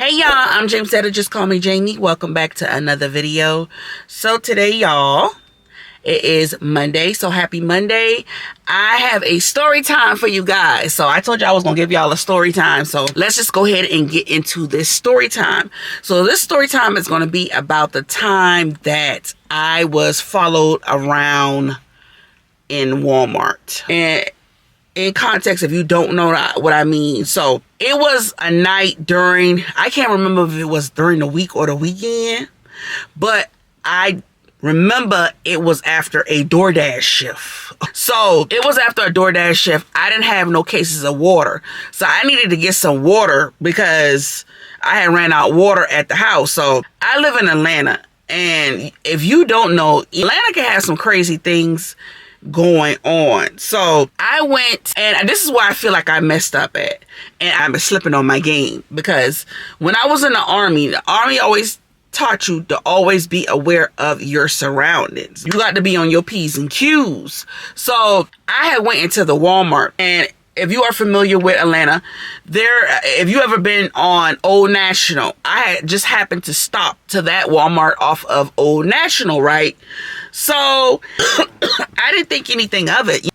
Hey y'all, I'm James Setter, just call me Jamie. Welcome back to another video. So today y'all, it is Monday, so happy Monday. I have a story time for you guys. So I told you I was gonna give y'all a story time, so let's just go ahead and get into this story time. So this story time is gonna be about the time that I was followed around in Walmart. And in context, if you don't know what I mean, so it was a night during, I can't remember if it was during the week or the weekend, but I remember it was after a DoorDash shift. So it was after a DoorDash shift. I didn't have no cases of water, so I needed to get some water because I had ran out of water at the house. So I live in Atlanta, and if you don't know, Atlanta can have some crazy things going on. So I went, and this is where I feel like I messed up at, and I've been slipping on my game, because when I was in the army always taught you to always be aware of your surroundings. You got to be on your P's and Q's. So I had went into the Walmart, and if you are familiar with Atlanta, if you ever been on Old National, I had just happened to stop to that Walmart off of Old National, right? So I didn't think anything of it.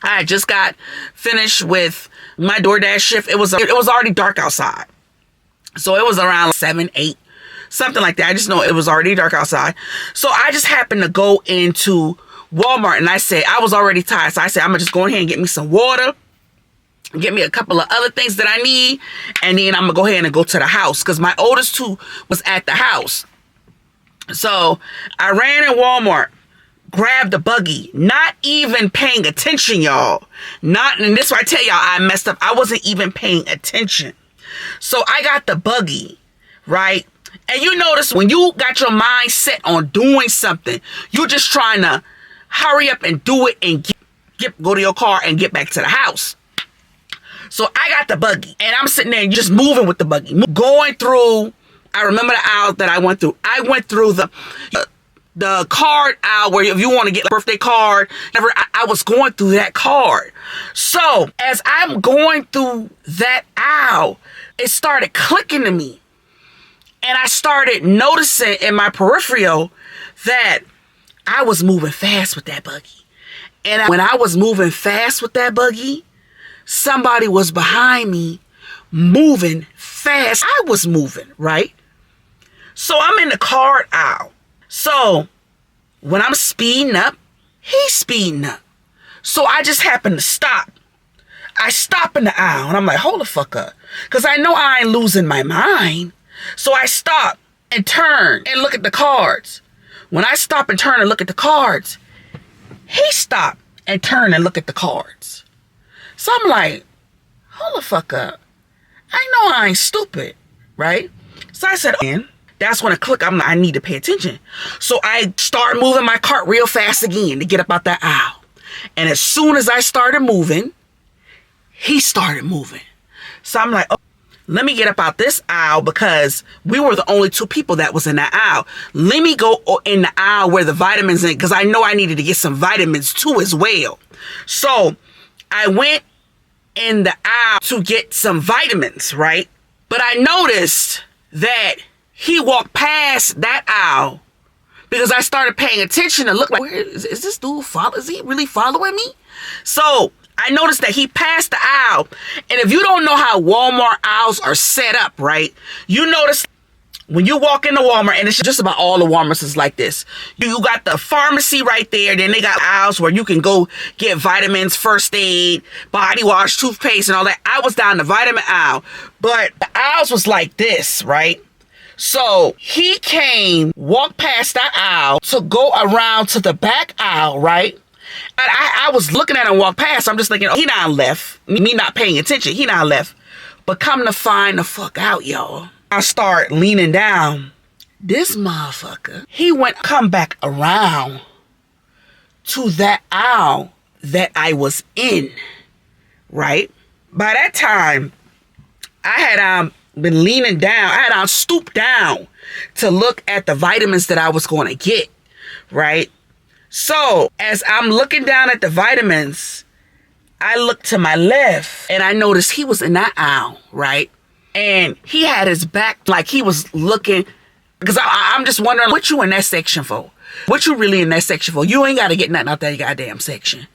I just got finished with my DoorDash shift. It was already dark outside. So it was around 7, 8, something like that. I just know it was already dark outside. So I just happened to go into Walmart, and I said, I was already tired. So I said, I'm going to just go ahead and get me some water, get me a couple of other things that I need, and then I'm going to go ahead and go to the house, because my oldest two was at the house. So I ran in Walmart, grabbed the buggy, not even paying attention, y'all. And this is why I tell y'all I messed up. I wasn't even paying attention. So I got the buggy, right? And you notice when you got your mind set on doing something, you're just trying to hurry up and do it and go to your car and get back to the house. So I got the buggy, and I'm sitting there just moving with the buggy, going through. I remember the aisle that I went through. I went through the card aisle where if you want to get a birthday card, I was going through that card. So as I'm going through that aisle, it started clicking to me. And I started noticing in my peripheral that I was moving fast with that buggy. And when I was moving fast with that buggy, somebody was behind me moving fast. I was moving, right? So I'm in the card aisle. So when I'm speeding up, he's speeding up. So I just happen to stop. I stop in the aisle, and I'm like, hold the fuck up. Because I know I ain't losing my mind. So I stop and turn and look at the cards. When I stop and turn and look at the cards, he stopped and turned and looked at the cards. So I'm like, hold the fuck up. I know I ain't stupid, right? So I said, that's when I click, I need to pay attention. So I start moving my cart real fast again to get up out that aisle. And as soon as I started moving, he started moving. So I'm like, oh, let me get up out this aisle, because we were the only two people that was in that aisle. Let me go in the aisle where the vitamins in, because I know I needed to get some vitamins too as well. So I went in the aisle to get some vitamins, right? But I noticed that he walked past that aisle, because I started paying attention and looked like, where is this dude is he really following me? So I noticed that he passed the aisle. And if you don't know how Walmart aisles are set up, right? You notice when you walk into Walmart, and it's just about all the Walmarts is like this. You got the pharmacy right there. Then they got aisles where you can go get vitamins, first aid, body wash, toothpaste, and all that. I was down the vitamin aisle, but the aisles was like this, right? So he walked past that aisle to go around to the back aisle, right? And I was looking at him walk past. I'm just thinking, oh, he not left. Me not paying attention. He not left. But come to find the fuck out, y'all, I start leaning down. This motherfucker, he come back around to that aisle that I was in, right? By that time, I had been leaning down. I had stooped down to look at the vitamins that I was going to get, right? So as I'm looking down at the vitamins, I looked to my left, and I noticed he was in that aisle, right? And he had his back, like he was looking, because I'm just wondering what you in that section for. What you really in that section for? You ain't got to get nothing out that goddamn section.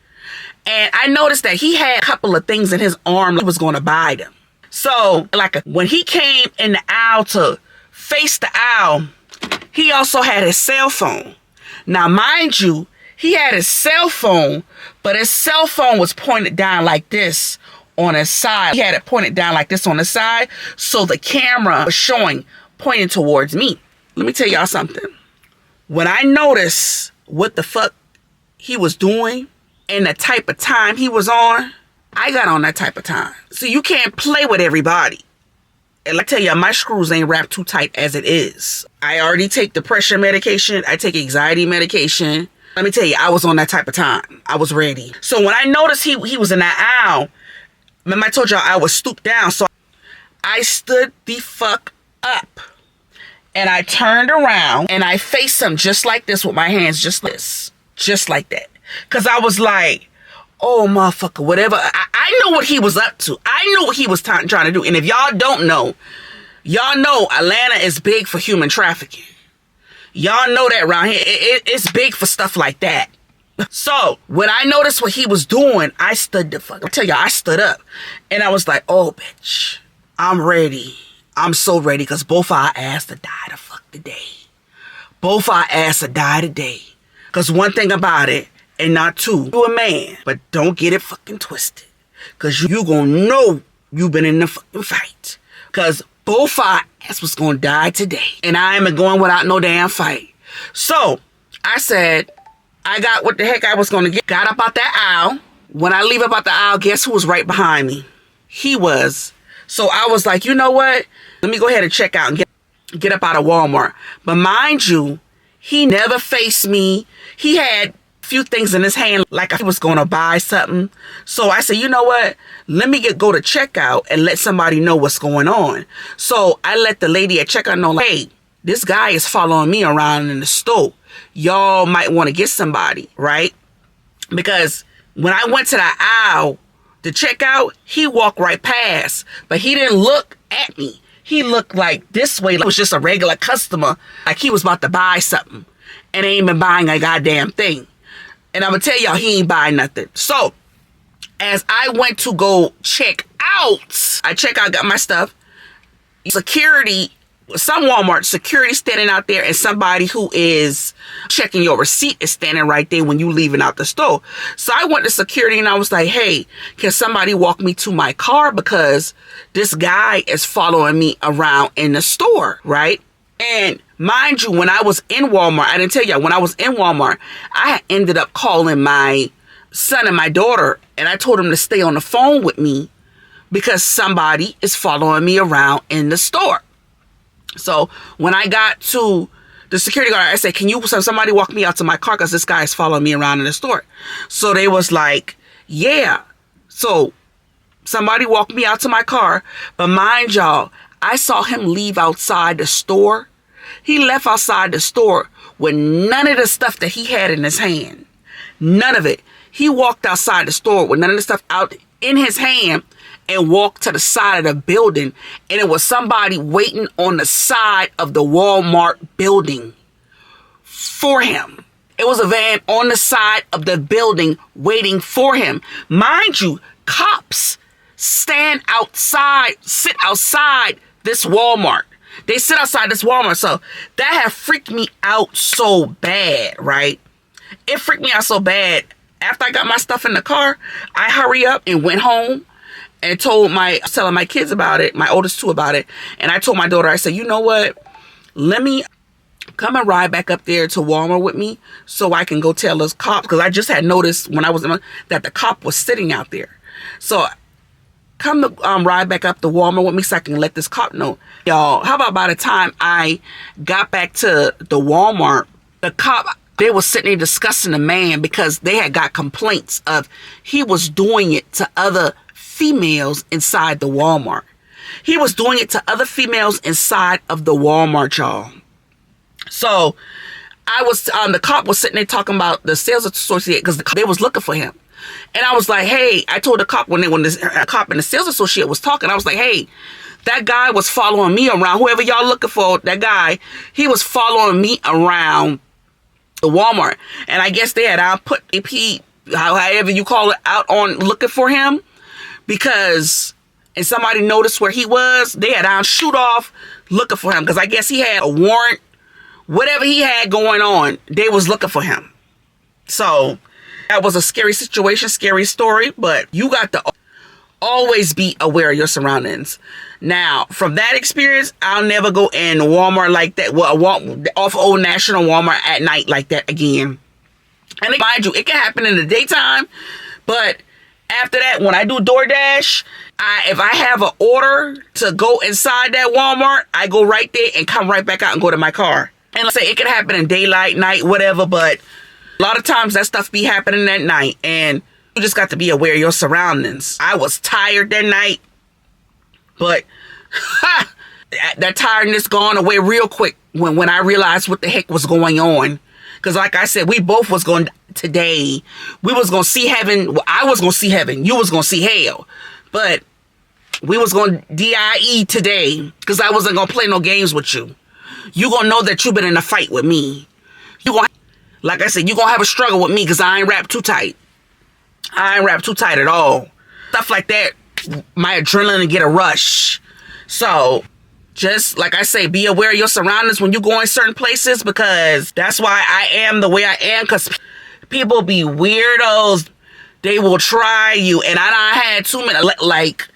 And I noticed that he had a couple of things in his arm he was going to buy them. So, when he came in the aisle to face the aisle, he also had his cell phone. Now, mind you, he had his cell phone, but his cell phone was pointed down like this on his side. He had it pointed down like this on the side, so the camera was showing, pointing towards me. Let me tell y'all something. When I noticed what the fuck he was doing and the type of time he was on, I got on that type of time. So you can't play with everybody. And I tell you, my screws ain't wrapped too tight as it is. I already take depression medication. I take anxiety medication. Let me tell you, I was on that type of time. I was ready. So when I noticed he was in that aisle, remember I told y'all I was stooped down. So I stood the fuck up. And I turned around and I faced him just like this with my hands, just this. Just like that. Because I was like, oh, motherfucker, whatever. I know what he was up to. I knew what he was trying to do. And if y'all don't know, y'all know Atlanta is big for human trafficking. Y'all know that around here. It's big for stuff like that. So when I noticed what he was doing, I stood the fuck. I tell y'all, I stood up. And I was like, oh, bitch, I'm ready. I'm so ready because both our ass to die the fuck today. Both our ass to die today. Because one thing about it, and not two, you a man, but don't get it fucking twisted. Because you gonna know you been in the fucking fight. Because both our ass was gonna die today. And I ain't going without no damn fight. So, I said, I got what the heck I was gonna get. Got up out that aisle. When I leave up out the aisle, guess who was right behind me? He was. So I was like, you know what? Let me go ahead and check out and get up out of Walmart. But mind you, he never faced me. He had few things in his hand like he was going to buy something. So I said, you know what? Let me go to checkout and let somebody know what's going on. So I let the lady at checkout know, like, hey, this guy is following me around in the store. Y'all might want to get somebody, right? Because when I went to the aisle to check out, he walked right past, but he didn't look at me. He looked like this way, like it was just a regular customer, like he was about to buy something and ain't been buying a goddamn thing. And I'm gonna tell y'all, he ain't buying nothing. So as I went to go check out, got my stuff. Security, some Walmart security standing out there, and somebody who is checking your receipt is standing right there when you leaving out the store. So I went to security and I was like, hey, can somebody walk me to my car? Because this guy is following me around in the store, right? And mind you, when I was in Walmart, I didn't tell y'all, when I was in Walmart, I ended up calling my son and my daughter, and I told them to stay on the phone with me because somebody is following me around in the store. So when I got to the security guard, I said, can you somebody walk me out to my car because this guy is following me around in the store? So they was like, yeah. So somebody walked me out to my car. But mind y'all, I saw him leave outside the store. He left outside the store with none of the stuff that he had in his hand. None of it. He walked outside the store with none of the stuff out in his hand and walked to the side of the building. And it was somebody waiting on the side of the Walmart building for him. It was a van on the side of the building waiting for him. Mind you, cops sit outside this Walmart. They sit outside this Walmart. So that had freaked me out so bad, right? It freaked me out so bad. After I got my stuff in the car, I hurry up and went home and telling my kids about it, my oldest two about it. And I told my daughter, I said, you know what? Let me come and ride back up there to Walmart with me so I can go tell those cops. Because I just had noticed when I was that the cop was sitting out there. So come to ride back up to Walmart with me so I can let this cop know. Y'all, how about by the time I got back to the Walmart, the cop, they were sitting there discussing the man because they had got complaints of he was doing it to other females inside the Walmart. He was doing it to other females inside of the Walmart, y'all. So I was, the cop was sitting there talking about the sales associate because they was looking for him. And I was like, hey, I told the cop when the cop and the sales associate was talking, I was like, hey, That guy was following me around. Whoever y'all looking for, that guy, he was following me around the Walmart. And I guess they had put AP, however you call it, out on looking for him. Because, and somebody noticed where he was, they had shoot off looking for him. Because I guess he had a warrant. Whatever he had going on, they was looking for him. So, that was a scary situation, scary story. But you got to always be aware of your surroundings. Now, from that experience, I'll never go in Walmart like that. Well, off Old National Walmart at night like that again. And mind you, it can happen in the daytime. But after that, when I do DoorDash, if I have an order to go inside that Walmart, I go right there and come right back out and go to my car. And let's say it can happen in daylight, night, whatever. But a lot of times that stuff be happening at night. And you just got to be aware of your surroundings. I was tired that night, but that tiredness gone away real quick when I realized what the heck was going on. Because like I said, we both was going today. We was going to see heaven. Well, I was going to see heaven. You was going to see hell. But we was going to DIE today because I wasn't going to play no games with you. You going to know that you been in a fight with me. Like I said, you going to have a struggle with me because I ain't wrapped too tight. I ain't wrapped too tight at all. Stuff like that, my adrenaline get a rush. So, just like I say, be aware of your surroundings when you go in certain places, because that's why I am the way I am, because people be weirdos. They will try you. And I had too many, like,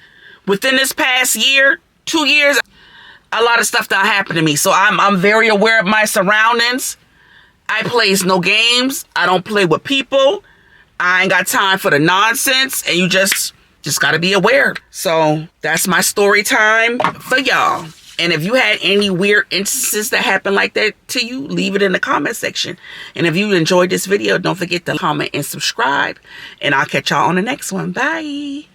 within this past year, 2 years, a lot of stuff that happened to me. So, I'm very aware of my surroundings. I plays no games. I don't play with people. I ain't got time for the nonsense, and you just got to be aware. So that's my story time for y'all. And if you had any weird instances that happened like that to you, leave it in the comment section. And if you enjoyed this video, don't forget to comment and subscribe. And I'll catch y'all on the next one. Bye.